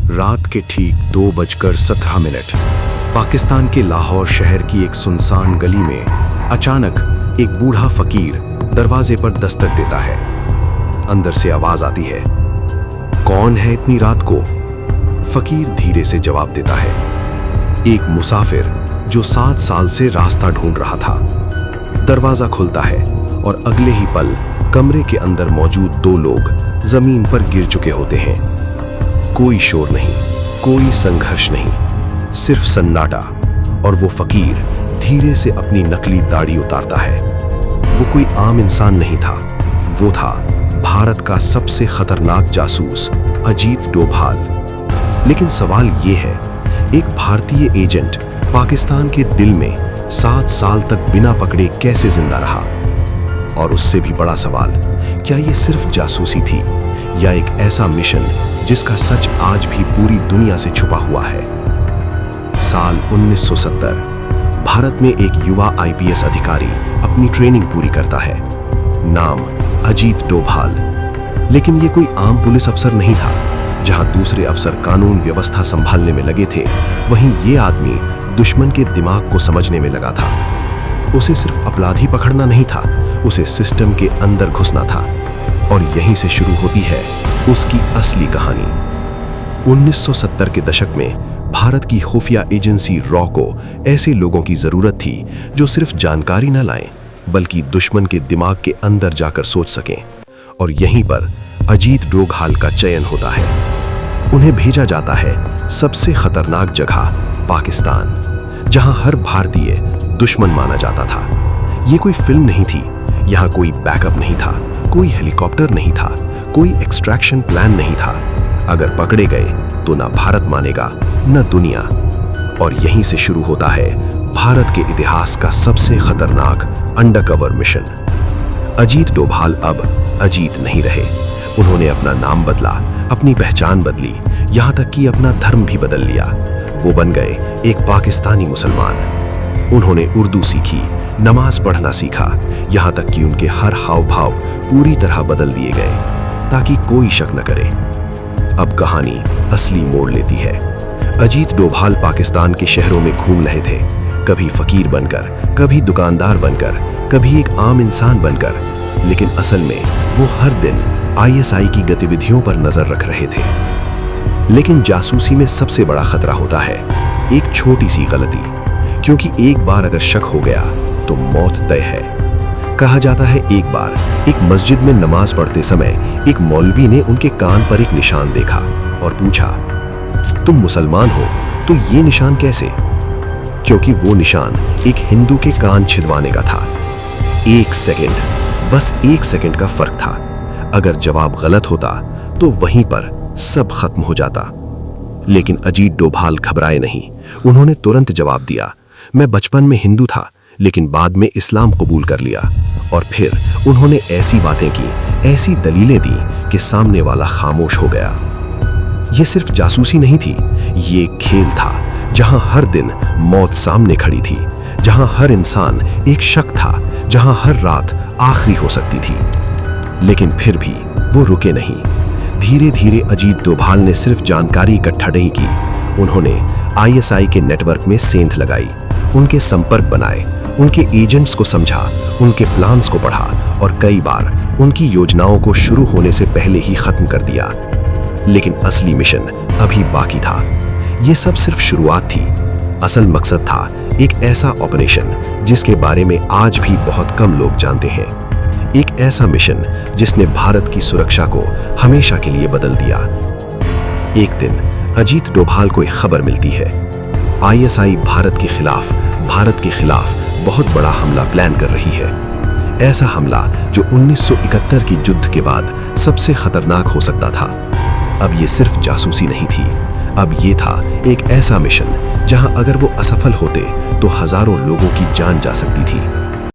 रात के ठीक 2:17 पाकिस्तान के लाहौर शहर की एक सुनसान गली में अचानक एक बूढ़ा फकीर दरवाजे पर दस्तक देता है। अंदर से आवाज आती है, कौन है इतनी रात को? फकीर धीरे से जवाब देता है, एक मुसाफिर जो 7 साल से रास्ता ढूंढ रहा था। दरवाजा खुलता है और अगले ही पल कमरे के अंदर मौजूद 2 लोग जमीन पर गिर चुके होते हैं। कोई शोर नहीं, कोई संघर्ष नहीं, सिर्फ सन्नाटा। और वो फकीर धीरे से अपनी नकली दाढ़ी उतारता है। वो कोई आम इंसान नहीं था, वो था भारत का सबसे खतरनाक जासूस अजीत डोभाल। लेकिन सवाल ये है, एक भारतीय एजेंट पाकिस्तान के दिल में 7 साल तक बिना पकड़े कैसे जिंदा रहा? और उससे भी बड़ा सवाल, क्या ये सिर्फ जासूसी थी या एक ऐसा मिशन जिसका सच आज भी पूरी दुनिया से छुपा हुआ है? साल 1970 भारत में एक युवा आईपीएस अधिकारी अपनी ट्रेनिंग पूरी करता है। नाम अजीत डोभाल। लेकिन ये कोई आम पुलिस अफसर नहीं था। जहां दूसरे अफसर कानून व्यवस्था संभालने में लगे थे, वहीं ये आदमी दुश्मन के दिमाग को समझने में लगा था। उसे सिर्फ अपराधी पकड़ना नहीं था, उसे सिस्टम के अंदर घुसना था। और यहीं से शुरू होती है उसकी असली कहानी। 1970 के दशक में भारत की खुफिया एजेंसी रॉ को ऐसे लोगों की जरूरत थी जो सिर्फ जानकारी न लाएं, बल्कि दुश्मन के दिमाग के अंदर जाकर सोच सकें। और यहीं पर अजीत डोभाल का चयन होता है। उन्हें भेजा जाता है सबसे खतरनाक जगह पाकिस्तान, जहां हर भारतीय दुश्मन माना जाता था। ये कोई फिल्म नहीं थी, यहाँ कोई बैकअप नहीं था, कोई हेलीकॉप्टर नहीं था, कोई एक्सट्रैक्शन प्लान नहीं था। अगर पकड़े गए तो ना भारत मानेगा न दुनिया। और यहीं से शुरू होता है भारत के इतिहास का सबसे खतरनाक अंडरकवर मिशन। अजीत डोभाल अब अजीत नहीं रहे। उन्होंने अपना नाम बदला, अपनी पहचान बदली, यहाँ तक कि अपना धर्म भी बदल लिया। वो बन गए एक पाकिस्तानी मुसलमान। उन्होंने उर्दू सीखी, नमाज पढ़ना सीखा, यहाँ तक कि उनके हर हाव भाव पूरी तरह बदल दिए गए ताकि कोई शक न करे। अब कहानी असली मोड़ लेती है। अजीत डोभाल पाकिस्तान के शहरों में घूम रहे थे, कभी फकीर बनकर, कभी दुकानदार बनकर, कभी एक आम इंसान बनकर। लेकिन असल में वो हर दिन आईएसआई की गतिविधियों पर नजर रख रहे थे। लेकिन जासूसी में सबसे बड़ा खतरा होता है एक छोटी सी गलती, क्योंकि एक बार अगर शक हो गया तो मौत तय है। कहा जाता है एक बार एक मस्जिद में नमाज पढ़ते समय एक मौलवी ने उनके कान पर एक निशान देखा और पूछा, तुम मुसलमान हो तो ये निशान कैसे? क्योंकि वो निशान एक हिंदू के कान छिदवाने का था। 1 सेकंड, बस 1 सेकंड का फर्क था। अगर जवाब गलत होता तो वहीं पर सब खत्म हो जाता। लेकिन अजीत डोभाल घबराए नहीं। उन्होंने तुरंत जवाब दिया, मैं बचपन में हिंदू था लेकिन बाद में इस्लाम कबूल कर लिया। और फिर उन्होंने ऐसी बातें की, ऐसी दलीलें दी कि सामने वाला खामोश हो गया। ये सिर्फ जासूसी नहीं थी, ये एक खेल था जहां हर दिन मौत सामने खड़ी थी, जहां हर इंसान एक शक था, जहां हर रात आखिरी हो सकती थी। लेकिन फिर भी वो रुके नहीं। धीरे धीरे अजीत डोभाल ने सिर्फ जानकारी इकट्ठा नहीं की, उन्होंने आईएसआई के नेटवर्क में सेंध लगाई, उनके संपर्क बनाए, उनके एजेंट्स को समझा, उनके प्लान्स को पढ़ा और कई बार उनकी योजनाओं को शुरू होने से पहले ही खत्म कर दिया। लेकिन असली मिशन अभी बाकी था। ये सब सिर्फ शुरुआत थी। असल मकसद था एक ऐसा ऑपरेशन जिसके बारे में आज भी बहुत कम लोग जानते हैं। एक ऐसा मिशन जिसने भारत की सुरक्षा को हमेशा के लिए बदल दिया। एक दिन अजीत डोभाल को एक खबर मिलती है, आईएसआई भारत के खिलाफ बहुत बड़ा हमला प्लान कर रही है। ऐसा हमला जो 1971 की युद्ध के बाद सबसे खतरनाक हो सकता था। अब ये सिर्फ जासूसी नहीं थी, अब ये था एक ऐसा मिशन जहां अगर वो असफल होते तो हजारों लोगों की जान जा सकती थी।